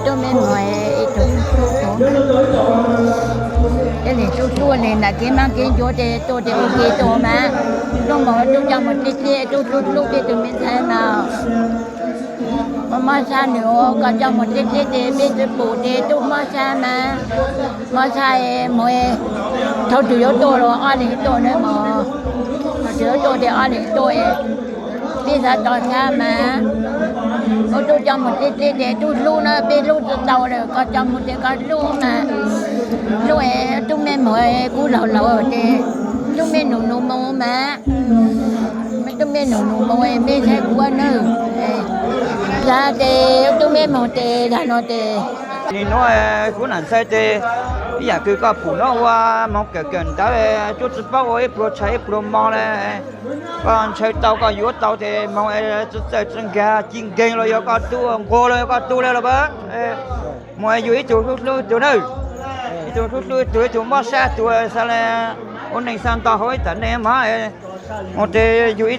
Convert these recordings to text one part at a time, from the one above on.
tôi mới ngồi itu cái này chú này là cái mang cái chỗ để tôi để ok tôi mà tôi mở tôi cho một cái tôi để tôi mới thấy nào mà sao nữa có cho một cái để biết tôi bổ để tôi mà sao mỗi thâu chủ yếu tôi rồi ăn thì tôi nữa mà chủ yếu tôi để ăn thì tôi bây giờ tôi sao mà tôi cho một cái để tôi luôn nó bên luôn tàu rồi có cho một cái luôn mà lúc ấy tôi mới mỗi cú lẩu ở đây tôi mới nụ mà tôi mới nụ em mới thấy quá nữa ra đây tôi mới một đây là nó đây thì nó cũng là sai thế bây giờ cứ có phụ nó qua mong cái cần tới chút chút bao ấy pro chạy pro mò này còn chạy tàu có yếu tàu thì mong chút chạy chân gà chinh kinh rồi có tu cô rồi có tu lên rồi bớt mọi yếu tụ nữa tụ tụ mất xa tụ sao là ổn định sang tàu hỏi tận em hả một thì yếu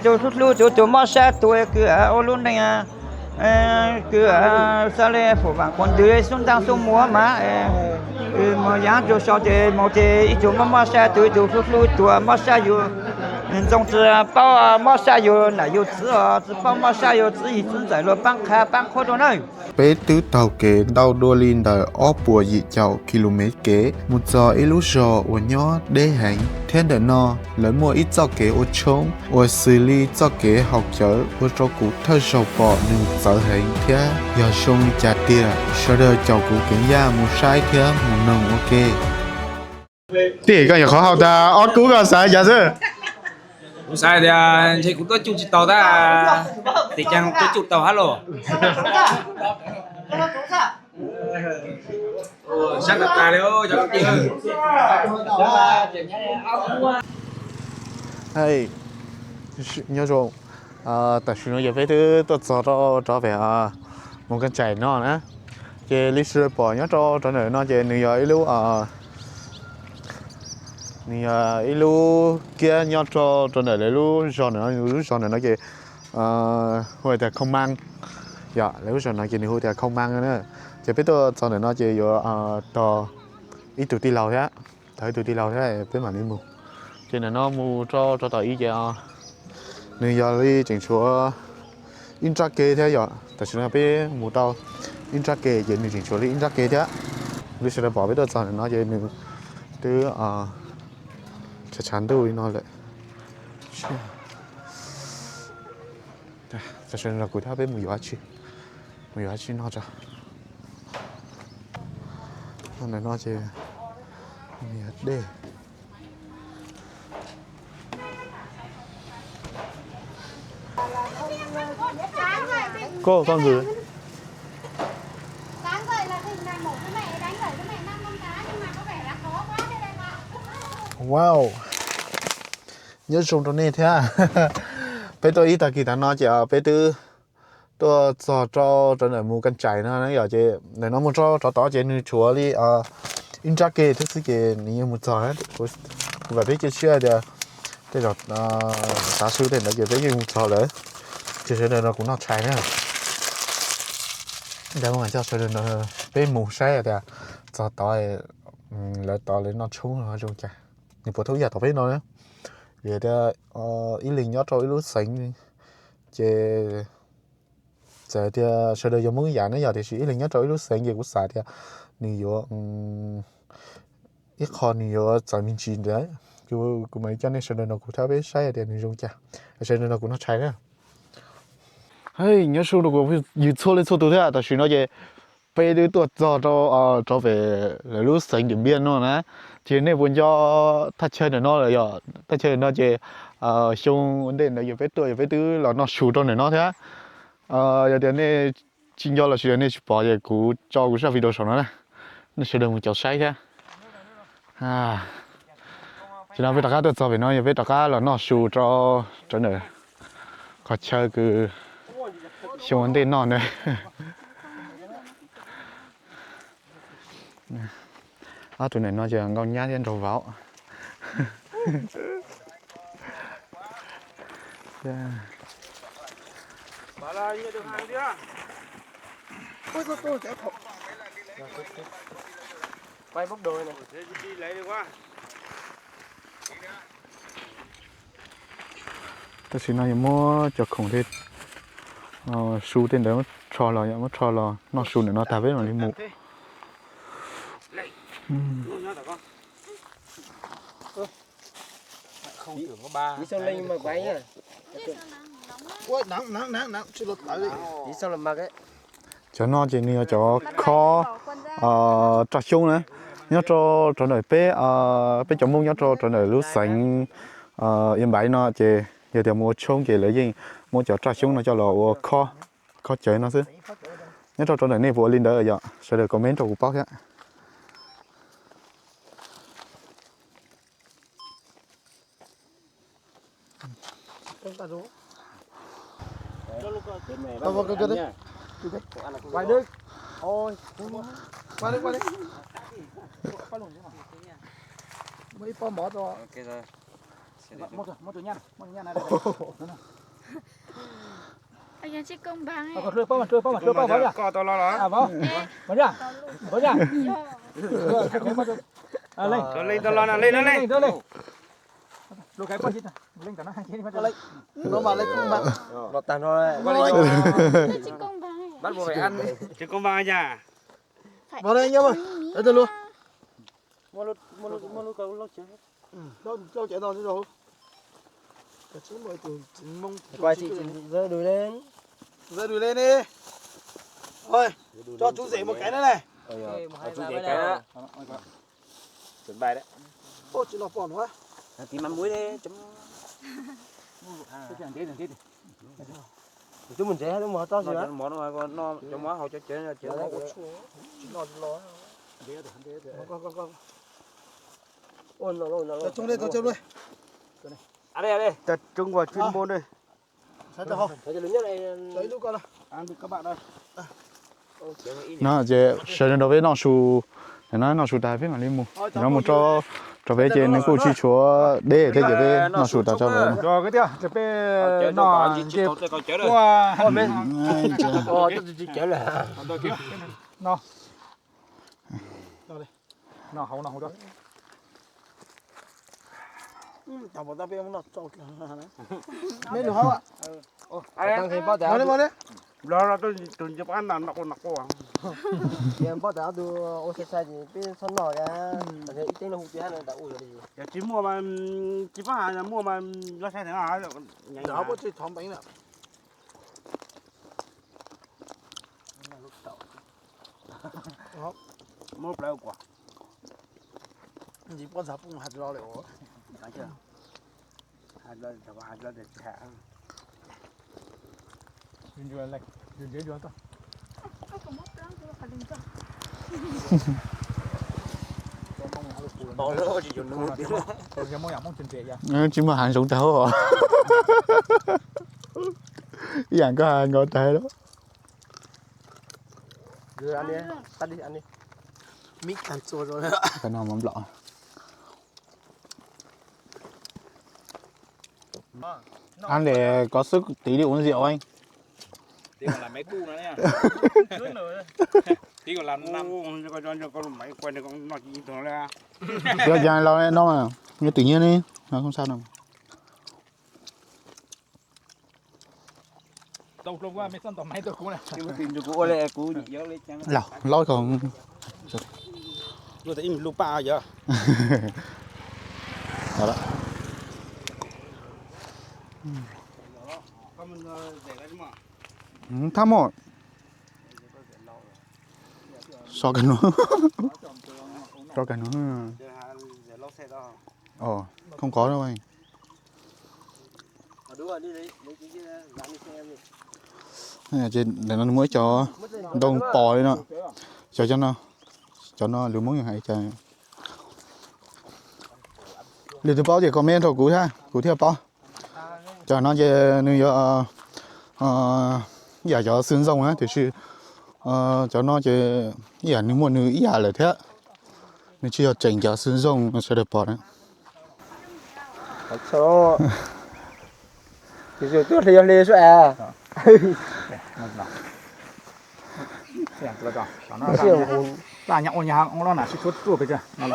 tụ mất xa tụ cứ ôn luôn này cứ sao là phụ bạn còn đưa xuống tăng xuống múa mà cứ mà giá cho sao thì một thì ít chỗ mà xa tụi tụi mà xaอยู่总之包嘛xa有哪有吃只包嘛xa有自己存在了帮开帮活动呢 Bé tứ tàu kế đau đua linh đời ó bùa dị chậu km kế một giờ ít lúc rồi ở nhỏ đế hành thiên đời no lấy mua ít cho kế ở trống ở xử lý cho kế học chở ở cho cụ thơ sầu bỏ nương giờ hành thế giờ sông chả tia sau đó chậu cụ kiến gia một sai thế một nông ok thì cái khó học ta ó cú cái sai giả sư không sai thì chị cũng có chụp tàu ta thì chẳng có chụp tàu hello chắc là ta đấy ơi chắc là hay nhớ rồi tại vì nó giờ phải thứ tôi cho về một cái chảy nó nữa chơi lịch sử bỏ nhớ cho này nó chơi nửa giờ lúc ilu kia nhớ cho này lúc cho này nó chơi hồi thì không mang dạ lúc cho nó chơi hồi thì không mang nữa chơi biết tôi cho này nó chơi vô to ít tụi ti lâu thế thấy tụi ti lâu thế biết mà đi mua cho nên nó mua cho tao ý chơi nửa giờ đi chỉnh số intra kê thế giờ tại sao nó biết mua tao intra kê chơi chỉnh số đi intra kê thế lúc sau đó bỏ biết tôi cho này nó chơi nửa từ chắc chắn tôi nói lại cho nên là cuối tháng bên mùi hóa chi nó cho này nó chỉ miệt đê cô con gì Đáng gửi là hình này một cái mẹ đánh gửi cái mẹ 5 con cá nhưng mà có vẻ là khó quá thế đây mà. wow nhớ dùng trong này thế à bé tôi ý ta kỳ ta nói chỉ bé tư tôi cho này mua căn chải nó giờ chị này nó muốn cho tỏ chị như chúa đi intra kê thứ gì như một giờ hết và biết chưa thì cái rồi xã sư thì nó chỉ biết như một giờ nữa chỉ sẽ nó cũng nó chải nữa để mà cho sẽ nó bé mù sai thì cho tỏ lên nó trúng nó luôn chả nhưng phổ thông giờ tỏ biết nó nữa vậy đó ý linh nhớ cho ý lúc sánh chế giờ thì sau đó dùng muốn dạng nó giờ thì chỉ là nhớ cho ý lúc sánh gì cũng xài thì nhiều ít khó nhiều tại mình chỉ đấy cứ mấy cho nên sau đó nó cũng theo biết sai thì mình dùng chả sau đó nó cũng nó chạy đấy hey nhớ số đồ của dự số lên số tuổi thế à tại vì nó về bây giờ tôi cho về lúc sánh điểm biên nó nè thì này muốn cho ta chơi nó là giờ ta chơi nó chơi xong vấn đề là giờ với tư là nó sụt trong này nó thế giờ thì này chính do là chuyện này bỏ giờ cú cho cú ra video sau nó nó sẽ được một chỗ sai thế chỉ là với tất cả tôi cho về nó với tất cả là nó sụt cho này có chơi cứ xong vấn đề nó này tụi này nó chỉ ngon nhá trên đầu vào Bà là như được hàng chưa? Ôi tôi sẽ khổ. Quay bốc đôi này. Đi lấy được quá. tôi xin nói mua cho khổng thế su tên đó trò lò nó trò lò nó su để nó ta với nó đi mù Không tưởng có ba. Đi xong lên mà quay nhá. Ôi nắng chưa lột lại đi. Đi xong là mặc ấy. cho nó chỉ nhiều cho kho trà chung nữa nhớ cho đời bé cho mông nhớ cho đời lúa sành yên bãi nó chỉ giờ thì mua chung chỉ lấy gì mua cho trà chung nó cho lò kho chơi nó chứ nhớ cho đời này vừa lên đỡ rồi sẽ được comment cho cụ bác á Đâu vào cái đấy. Quay đi. Ôi. Quay đi. Mấy con bỏ cho. Ok rồi. Một chỗ nhăn này. Anh em chỉ công bằng ấy. Còn rơi bao nhỉ? Co to lo đó. À vâng. Vào nhỉ? Lên to lo nào lên. Lô cái bao nhiêu lên cả nó hai trên lên. Nó mà lên công bằng. Nó tàn rồi. Chỉ công bằng ấy. Bắt buộc phải ăn. Chứ không bao nha. Vào đây anh em ơi. Đây tôi luôn. Mua luôn cầu lốt chứ. Đâu cho chạy đâu chứ đâu. Cái chú mọi từ mông. Quay chị rơi đùi lên. Rơi đùi lên đi. Thôi, cho chú rể một cái nữa này. Chú rể cái đó. Chuẩn bài đấy. Ô, chị nó còn quá. Tí mắm muối đi chấm. Chú mình rể nó mở to gì đó. Món nó cho món hậu cho chế nó. Nó lo. Con. Ôi nó. Trông đây, trông đây. À đây. Tập trung vào chuyên môn đây. Thấy được không? Thấy lớn nhất này. Đấy lúc con nào. Ăn được các bạn ơi. nó chỉ sẽ đến đó với nó su nó su đại với mà lên mù nó một cho về trên những cô chi chúa để thế chỉ về nó su đại cho về Rồi cái tiêu, chỉ về nó chỉ qua hồi bên. Tôi chỉ chở là. Nó. Nó hậu đó. Chào bọn ta biết nó trâu mấy được không ạ? Đang thì bao tải. Vào đấy. Đó tôi chụp ăn là nó còn quá. Em bao tải từ ô xe thì bên sân nọ ra. Thì ít nó hụt cái này đã ủi rồi. Giờ chỉ mua mà chỉ có hàng là mua mà lo xe thế nào rồi. Đó có chỉ thòng bánh nào. Mua bao quả. Chỉ có sắp hạt rau đấy. Thấy chưa? Hạt lên để thả. Duyên lệch, duyên to. Bỏ lỗ chỉ dùng nước. Tôi cái món món chân trệ nó chỉ mà hàng sống cháu hả dạng có hàng ngọt thế đó Rồi ăn đi, ăn đi. Mít cắn chua rồi. cái nào mắm lọ ăn để có sức tí đi uống rượu anh Tí còn làm mấy cu nữa nha. Tí còn làm năm cho con máy quay này con nó chỉ thằng ra. giờ dài lâu nó mà như tự nhiên đi nó không sao đâu Đâu lúc qua mấy con tàu máy tôi cũng này. Nhưng mà tìm được cu lại cu gì lấy chăng. lôi còn Rồi thấy im lupa giờ. đó Con mình để lại mà. tham mộ so cái nó cho cái nó Để lót xe đó. không có đâu anh Đúng rồi, đi lấy cái làm đi xe em đi. này trên để nó mới cho đông bò đấy nó cho nó lưu món như hay trời lưu từ bao giờ comment thôi cú theo bao cho nó về như giờ cho xương rồng á thì chứ cho nó chỉ giờ nếu muốn nữ giờ là thế nếu chưa chỉnh cho xương rồng nó sẽ được bỏ đấy Sao? Thì rồi tôi thì lên số à. 这样知道吧？上那大娘我娘我老拿去做做个这，那了。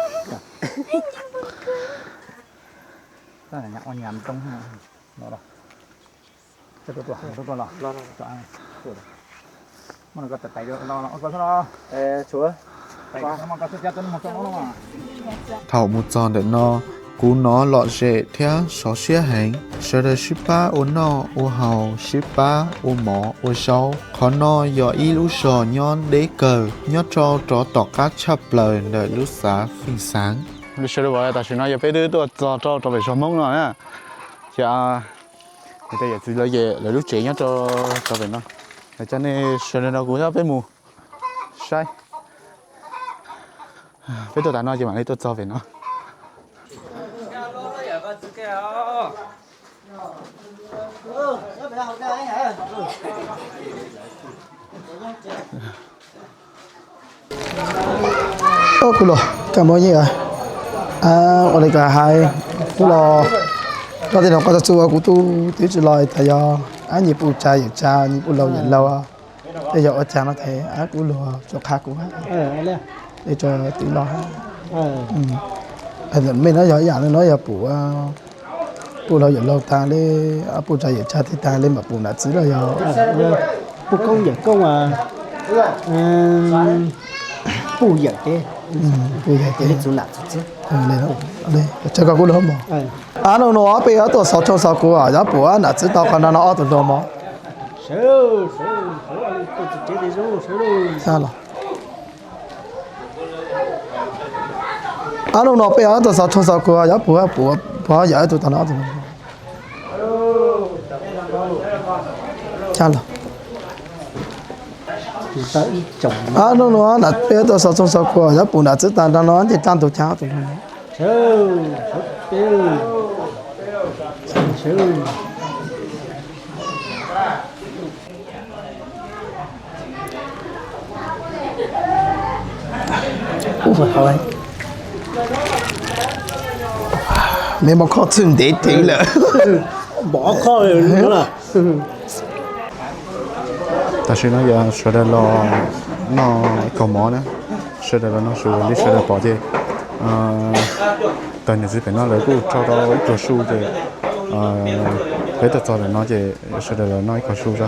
大娘我娘东哈，那了。这个多了，了，做安做的。我那个带着了，我告诉了。做。带着他们告诉家真的没做了嘛。thảo một giòn để no cú nó lọ rễ theo sáu xía hành sợ đời shippa ô no ô hào shippa ô mỏ ô sâu khó no do y lú sò nhon đế cờ nhót cho tỏ các chập lời đợi lú xá phình sáng lúc xưa đó ta nói giờ phải đưa tôi cho về sớm mông rồi á chả người ta giờ từ lấy về lấy lúc trẻ nhá cho về nó cho nên xưa đó cũng phải mù sai phải tôi đã nói cho bạn ấy tôi cho về nó ô cú lo cảm ơn nhiều ở đây cả hai cú lo có thể nó có cho cú tu tí chỉ lời tại do anh nhịp u trai nhịp cha nhịp u lâu nhịp lâu bây giờ ở cha nó thế cú lo cho khác cú để cho tí lo anh mình nói giỏi dạng nói giờ bù lâu giờ lâu ta lên bù trai nhịp cha thì ta lên mà bù nát chỉ là giờ bù công việc công bù việc cái chỗ nào chứ này đâu đây cho các cô lớn mà nó bây giờ tôi sáu trăm sáu cô à giá bù à nát chỉ tao còn nó ở tụi nó mà sao là nó bây giờ tôi sáu trăm sáu cô à giá bù giờ tụi nó tụi nó sao là nó là bây giờ tôi sáu trăm sáu cô à giá bù nát chỉ tao nó thì tao tụi cháu tụi nó mình mà khó chừng để tính là bỏ khó rồi nữa là ta suy nói giờ sửa đây lo nó cầu mỏ nữa sửa đây là nó sửa đi sửa đây bỏ đi tận những gì phải nó lấy cũng cho đó ít đồ su thì phải tự cho để nó thì sửa đây là nó ít có su ra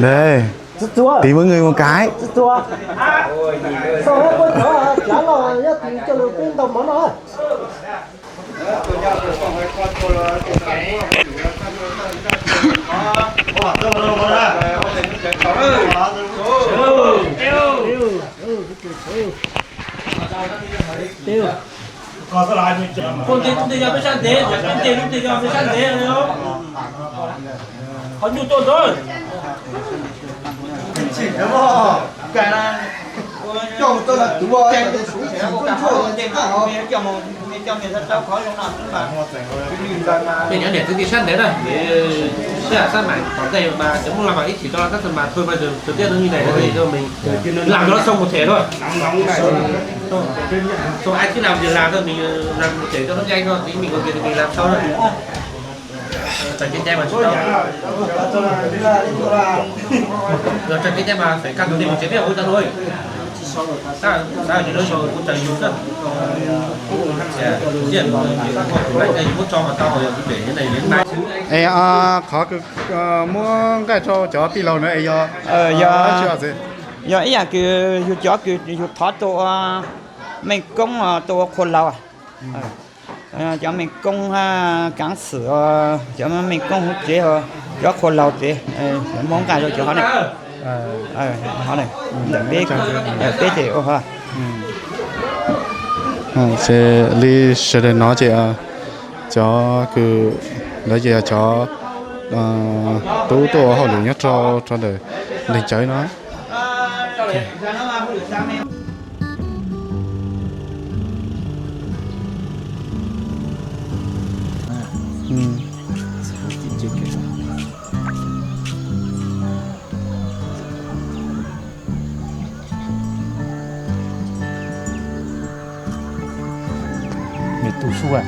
đây tìm với người một cái sao hết quên nữa chả lo nhất cho được tin đồng món đó tiêu con tiền giờ mới sang thế tiền giờ mới sang thế rồi không có nhu cầu rồi chỉ thế mà cái này cho tôi là đúng rồi cái xuống sẽ có cả thôi cho mình rất đau khó trong nào cũng là bây giờ để tôi sát đấy rồi sẽ sát mày còn đây mà chúng làm ít chỉ cho các thằng bạn thôi bây giờ trực tiếp như này thì cho mình làm cho nó xong một thể thôi xong ai cứ làm thì làm thôi mình làm để cho nó nhanh thôi thì mình còn việc thì mình làm sau thôi trần trên tay mà chút đâu rồi trần trên tay mà phải cắt thì mình chế biến hỗ trợ thôi sao chỉ nói rồi cũng chẳng dùng nữa sẽ diện lại đây muốn cho mà tao rồi để cái này đến mai ê khó cứ muốn cái cho pi lâu nữa ê do chưa gì giờ ý là cứ cho cứ thoát tổ mình công tổ khôn lâu cho mình công cán sữa cho mình công hút chế rồi cho khôn lâu chế món cái rồi cho họ này họ này để biết thì ô ha sẽ đi sẽ để nó cho cứ lấy gì cho tú tổ họ luyện nhất cho đời lên chơi nó tu su à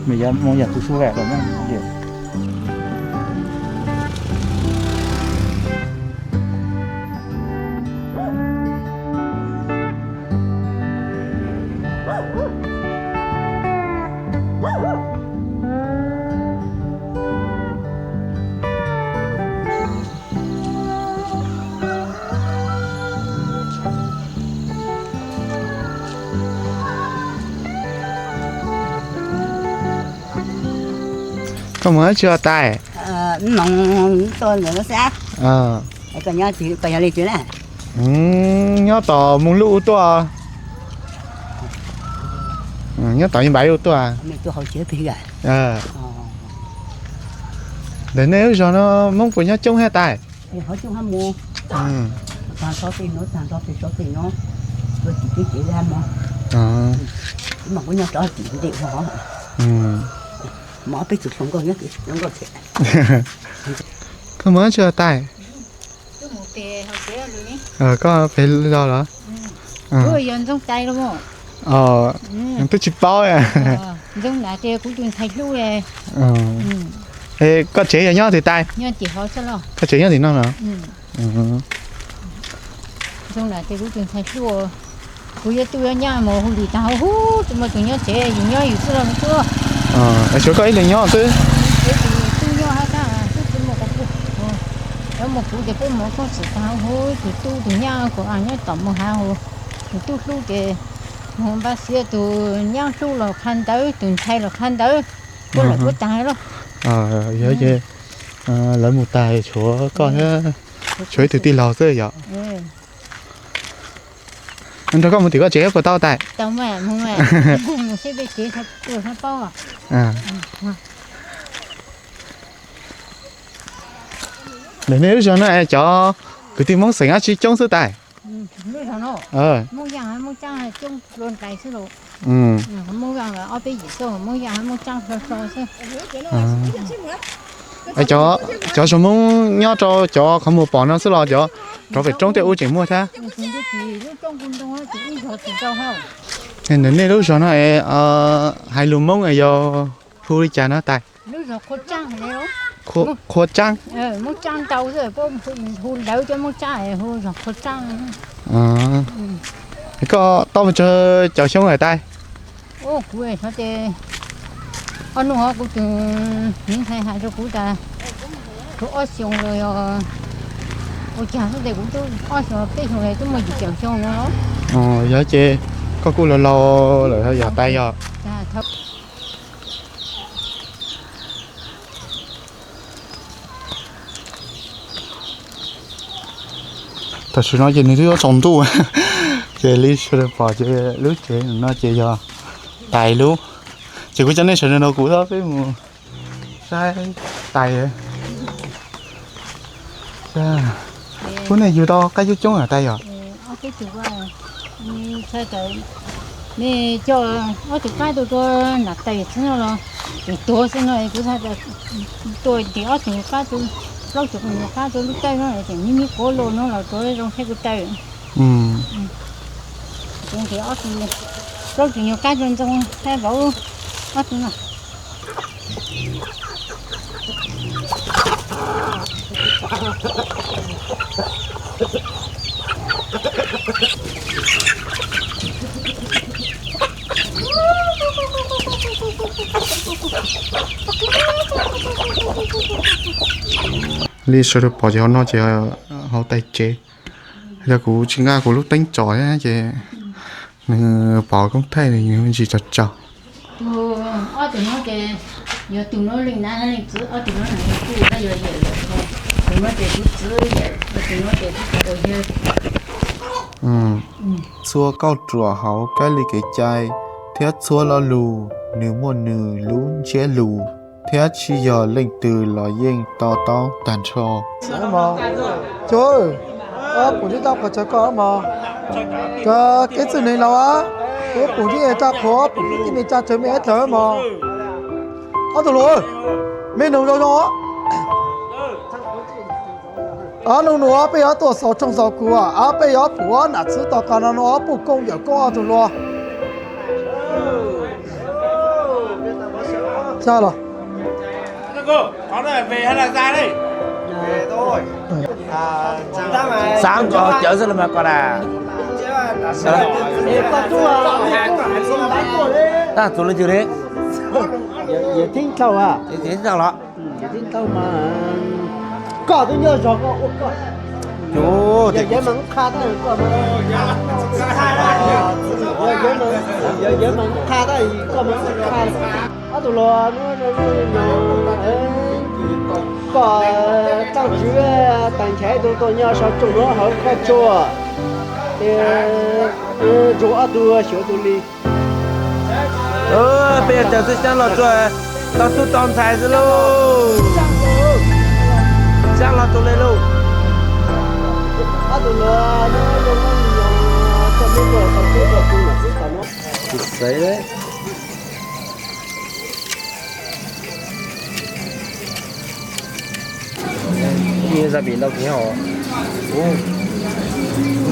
mình giờ muốn tu su về rồi mà gì có mới chưa tay mong tôi người nó sát cái nhớ thì cái nhớ đi chứ này nhớ tỏ mùng lũ to nhớ tỏ như bảy ô to mình tôi hồi chữa thì để nếu cho nó mong của nhớ chung hai tay thì hỏi chung ham mua toàn số tiền nó tôi chỉ ra mà mà có nhau đó chỉ điện họ mở cái chụp sống con nhất thì nó có thể có mới chưa tay có phải lo đó Ôi giờ trong tay đúng không? tôi chụp bao à Trong là tiền cũng chuyện thay luôn à. ê có chế ở nhau thì tay Nhưng chỉ hỏi sao lo? có chế nhau thì nó nữa Trong là tiền cũng chuyện thay luôn. Bây giờ tôi ở nhà mà hồi đi tao hút mà tụi nhớ chế dùng nhớอยู่sao mà chưa? ở chỗ có ít là nhau chứ Tôi nhớ hết á, tôi một cái ở một cụ để một con sự tao hút thì tôi tụi nhớ của anh nhớ tổng một hàng hồ thì tôi lúc cái hôm bác sĩ tụi nhớ chú là khăn tới tụi thay là khăn tới có là có tài đó nhớ chứ lấy một tài chỗ con chuối từ tí lò rồi vậy anh cho con một tí có chế của tao tại tao mẹ không mẹ một sẽ bị chế thật tuổi thật bao để nếu cho nó cho cái tiếng mong sỉnh á chỉ trong sự tài lúc đó nó mong rằng mong trang là trong luôn cái sự đồ mong rằng là ở bên gì số mong rằng mong trang là số cho số mong nhớ cho không một bỏ nó sẽ lo cho về trong tiêu u chỉ mua thế nên đến lúc cho nó hai lùm mông này do thu đi trả nó tài lúc đó khô trang này đó khô trang mông trang tàu rồi có mình thu đấu cho mông trang này hô rồi khô trang có tao mà cho xuống người tay ô quê sao thế anh nó cũng từ những thay hại cho cụ ta cụ ở xong rồi ôi chả sao để cũng tôi ở xong cái xong này tôi mới chịu xong nó giá chê có cô lo rồi thôi giờ tay giờ thật sự nói chuyện này thứ sống tu chơi lý sẽ được bỏ chơi lúc chơi nó chơi giờ tài luôn chỉ có cho nên sự nó cũ đó với một sai tài bữa này vừa to cái chút trống ở tay rồi cái chủ sai cái nè cho ở chỗ cái tôi nạp tay thế nào rồi thì tôi sẽ nói cứ sao tôi thì ở chỗ cái tôi lâu chụp một cái tôi lúc tay nó là chỉ như cố luôn nó là tôi trong cái tay trong thì ở thì lâu chụp nhiều cái trong cái bảo ở chỗ nào lý sử được bỏ cho nó chỉ họ tay chế giờ cũng chỉ nga của lúc đánh chọi á chị bỏ công thay này những gì chặt chặt ở tụi nó kì giờ tụi nó lên nãy lên chữ ở tụi nó này tụi nó giờ tụi nó kì chữ tụi nó kì chữ giờ xua câu chùa hậu cái ly cái chai thế xua lo lù nếu một nửa lún chế lù thế chỉ giờ lên từ lò yên to to tàn trò trời bố đi tao có chơi con mà cái sự này là bố đi cha khó bố đi mình cha chơi mấy thở mà tụi rồi mấy nấu đâu đó nấu nó bây giờ tôi sáu trong sáu cua bây giờ bố nãy吃到干nó bố công việc có tụi rồi sao rồi cô có này về hay là ra đây về thôi sáng có chở sao mà còn tôi lên chưa đấy giờ tính tao à thế sao đó giờ tính tao mà có tôi nhớ rồi có chú giờ mắng khá đó có mà giờ mắng khá đó có mà khá tụi lo nó có tao chữ tàn trái tôi nhớ sao chúng nó họ khó chua thì chỗ tôi sửa tôi đi bây giờ sẽ sang là rồi tao tu tóm thái rồi luôn sang là tôi lên luôn tôi nó cho mấy người không biết được cũng là rất là nó đấy đấy như ra biển đâu cũng hổ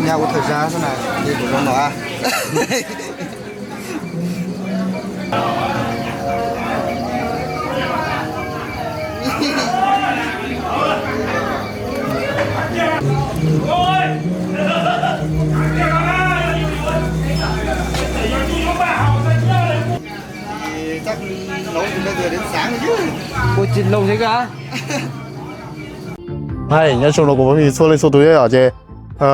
nhà có thời gian thế này đi của nó à chắc nấu từ bây giờ đến sáng rồi chứ cô chín lâu thế cả hay nhớ chung là cũng phải số lên số tuổi ở chứ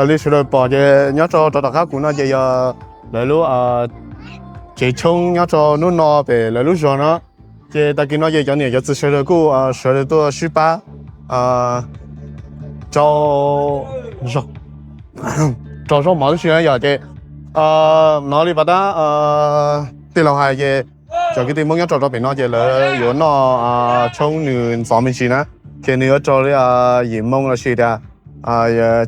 lịch sử bỏ chứ nhớ cho đặc khác cũng là giờ lại lúc chế chung nhớ cho nó nó về lại lúc rồi nó chứ ta kia nó giờ cho nhiều cho tự sửa được cũng sửa được tôi suy ba cho rồi cho mọi chuyện giờ chứ nó đi bắt ta tiền lòng hay chứ cho cái tiền muốn nhớ cho bên nó chứ là yếu nó trong nền phòng mình chỉ nè cái này cho cái gì mong là gì đó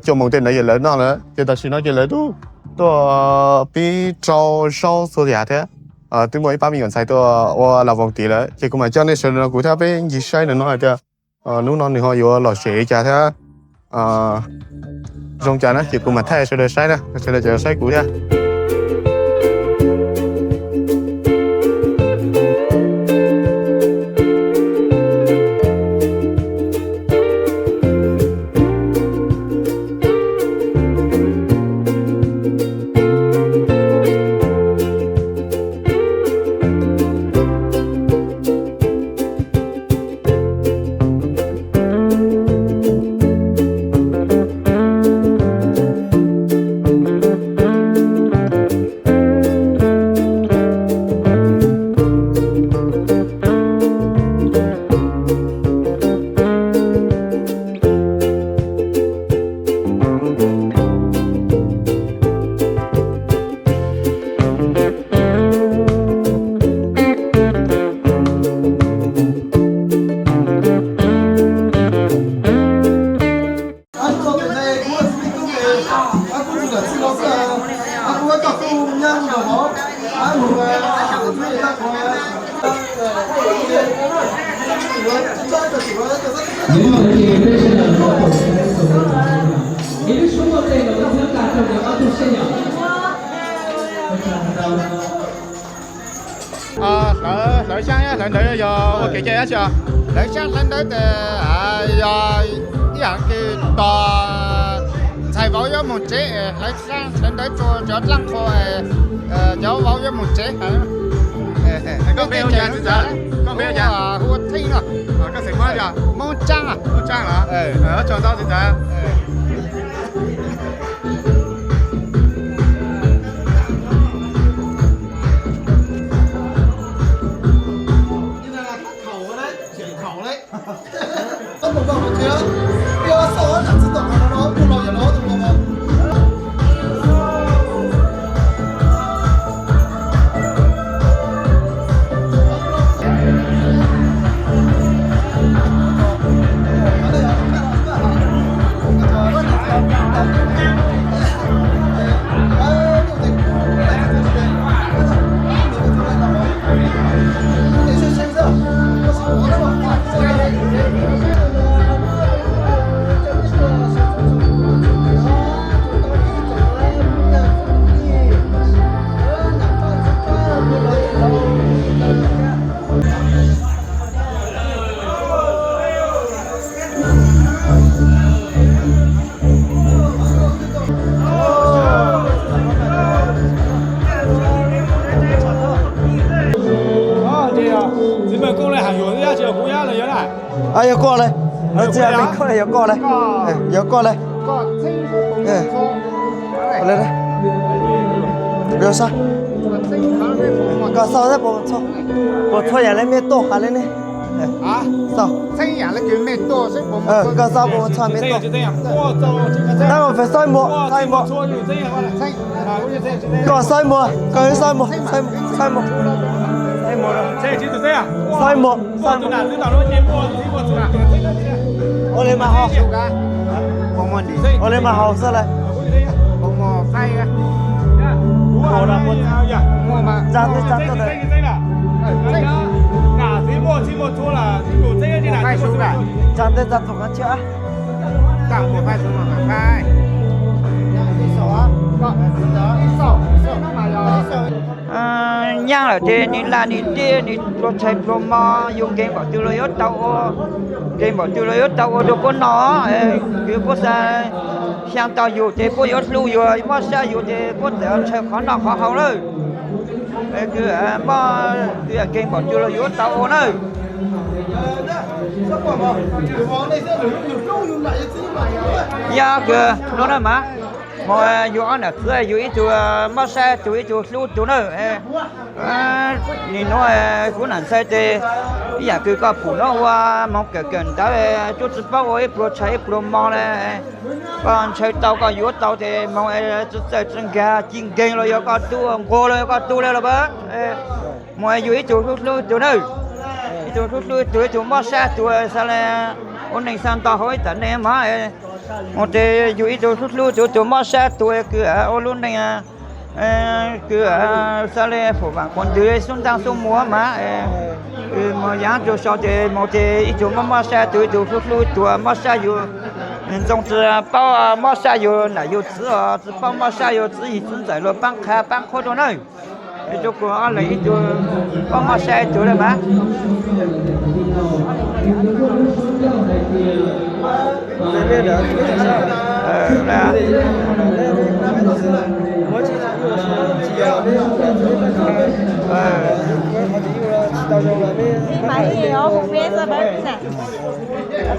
cho một tên này giờ lớn nó nữa chứ ta xin nói chứ lớn tôi bị cho sau số gì thế tôi mới 3 million sai tôi là vòng tỷ nữa chứ cũng mà cho nên sự nó cũng theo bên gì sai nữa nói chứ lúc nó thì họ yếu là sẽ trả thế trong trả nó chỉ cũng mà thay sự đời sai nè sự đời sai cũ thế lấy sang nhá, lấy giờ cái chơi chưa? Lấy sang lấy tới giờ dạng cái tòa thầy vào với một chế lấy sang lấy tới cho lăng thôi cháu vào với một chế hả? Con bé nhà gì đó? Con bé nhà? Hua thi nữa. Cái gì mới giờ? Mông trang à? Mông trang hả? Ở chỗ đó gì đó? Có một vòng một chứ Điều số là tự động nó bù lò nó tự động giờ qua đây nó chưa mình không này giờ qua đây giờ qua đây lên đây bây sao có sao đấy bộ thôi nhà lên miết tổ lên đi 啊，走。这样了就没多，是我们。个扫我穿没多。就这样，我走这个这样。那我phải xoay một, xoay một. 搓就这样了，我就这样就这样。 Còn xoay một, còn xoay một, xoay một. Xoay một rồi. 这就是这样。 xoay một, xoay một. 知道了，你我知道。 Ô lên mà học. Ô lên mà học sao lại? Một phay á. Ủa là một mua mà. Ra tới đây. Cả dưới một thua là đủ dây như phay xuống cả. Chàng tới ra thuộc ăn chưa? Cả một phay xuống một phay. nhang ở trên ní là ní tia ní pro chạy pro mò dùng game bảo tiêu lợi tàu game bảo tiêu lợi tàu đâu có nó cứ có sa sang tàu dù thì có yếu lưu dù mà sa dù thì có thể chơi khó nào khó hậu nữa cứ mà cứ game bảo tiêu lợi tàu nữa ya cứ nó là mà mà dù anh là cứ dù ít chùa mà xe chùa ít chùa lưu chùa nữa nhìn nó cũng là xe thì giờ cứ có phụ nó qua mong cần tới chút sức bao ấy pro chạy pro mò này còn chạy tàu có yếu tàu thì mong chút xe chân ga chiên geng rồi có tu cô rồi có tu lên là bớt mà dù ít chùa lưu chùa nữa chùa chùa mà xe chùa sao là ổn định sang tàu hỏi tận em mà một thì dù ít chùa mà xe chùa cứ ở luôn này cứ sao là phụ bạn còn dưới xuống tăng xuống múa mà mà giá chùa sau thì một thì ít chùa mà xe chùa mà xe dù trong từ bao mà xe dù là dù chữ bao mà xe dù chữ gì cũng giải rồi bán khá bán khó đâu này chỗ của anh lấy chỗ có mà xe chỗ này mà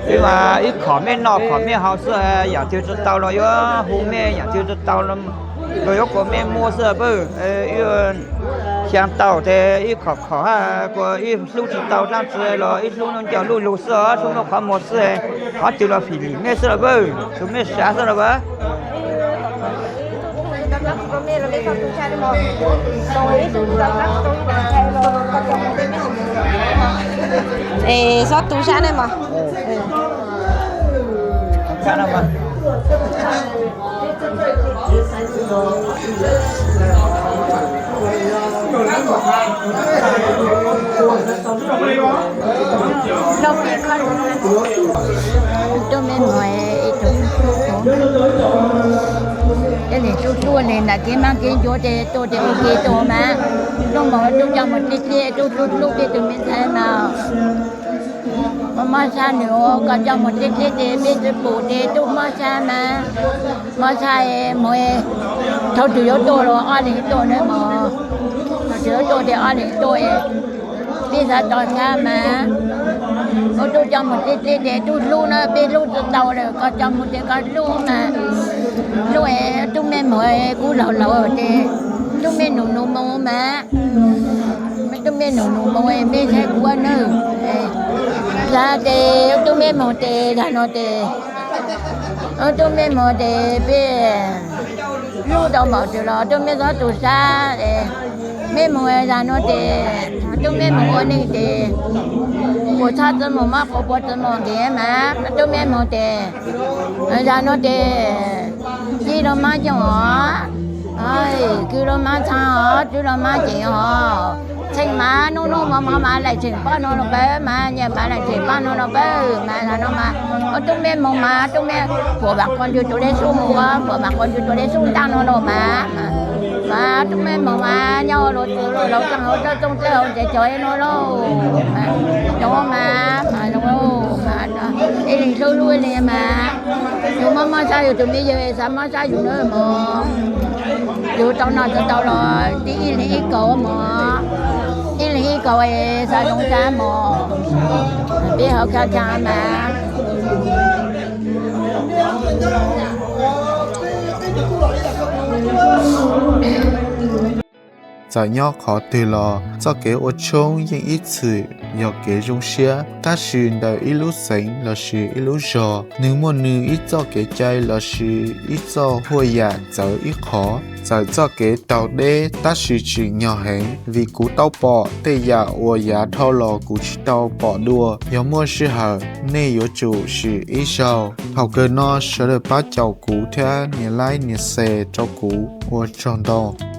nhưng mà ít khó men nọ khó men hậu xưa nhà tiêu cho tàu rồi hôm nay nhà tiêu cho tàu lắm rồi có men mua sữa bự xem tàu thì ít khó của ít lúc tàu đang chơi rồi ít lúc nó chờ lúc sữa lúc nó khoảng một sữa họ từ là phỉ mẹ sữa bự chúng mẹ xả sữa bự sót tủ sáng này mà sao đâu mà tôi mới hỏi cái này chua này là cái mang cái chỗ để tôi để ok tôi mà tôi mở tôi cho một cái tôi lúc cái tôi mới thấy nào mà sao nữa có cho một cái để biết tôi bổ để tôi mà sao mỗi thôi chủ yếu tôi rồi ăn thì tôi nữa mà chủ yếu tôi để ăn thì tôi bây giờ tôi ra mà tôi cho một cái để tôi luôn nó bên luôn tàu rồi có cho một cái luôn mà lúc ấy tôi mới mỗi cú lẩu thì tôi mới nụ mông mà tôi mới nụ mông em mới thấy quá nữa ra thì tôi mới một thì ra nó thì tôi mới một thì bên lúc đầu bảo từ đó tôi mới có tủ xa để mấy mùa ra nó thì tôi mấy mùa này thì của cha tôi một mắt của bố tôi một cái mà tôi mấy mùa thì ra nó thì chỉ là má cho họ ơi cứ là má cha họ chứ là má chị họ thành má nó mà lại chuyện ba nó bé mà nhà bà lại chuyện ba nó bé mà là nó mà tôi mấy mùa mà tôi mấy của bà con cho tôi đến xuống của bà con cho tôi đến xuống tăng nó mà chúng em mà nhau rồi lâu chẳng hỗ trợ trong cái để chơi nó luôn đó mà đi liền sôi lui liền mà chúng mà sao rồi tụi bây giờ sao mà sao rồi nữa mà dù tao nói tao rồi đi liền cầu mà đi liền cầu ấy sao trong cha mà biết học cha mà giờ nhỏ khó từ lò cho kế ô trông những ít sự do kế rung xia ta sự đời ít lúc sánh là sự ít lúc giò nếu một nữ ít cho kế chơi là sự ít cho hồi dạ giờ ít khó giờ cho kế tàu đê ta sự chỉ nhỏ hẹn vì cú tàu bỏ tê dạ ô dạ thao lò cú chỉ tàu bỏ đua do mua sự hở nên yếu chủ sự ít sau học cơ nó sẽ được bắt chào cú theo nhà lái nhà xe cho cú ô tròn to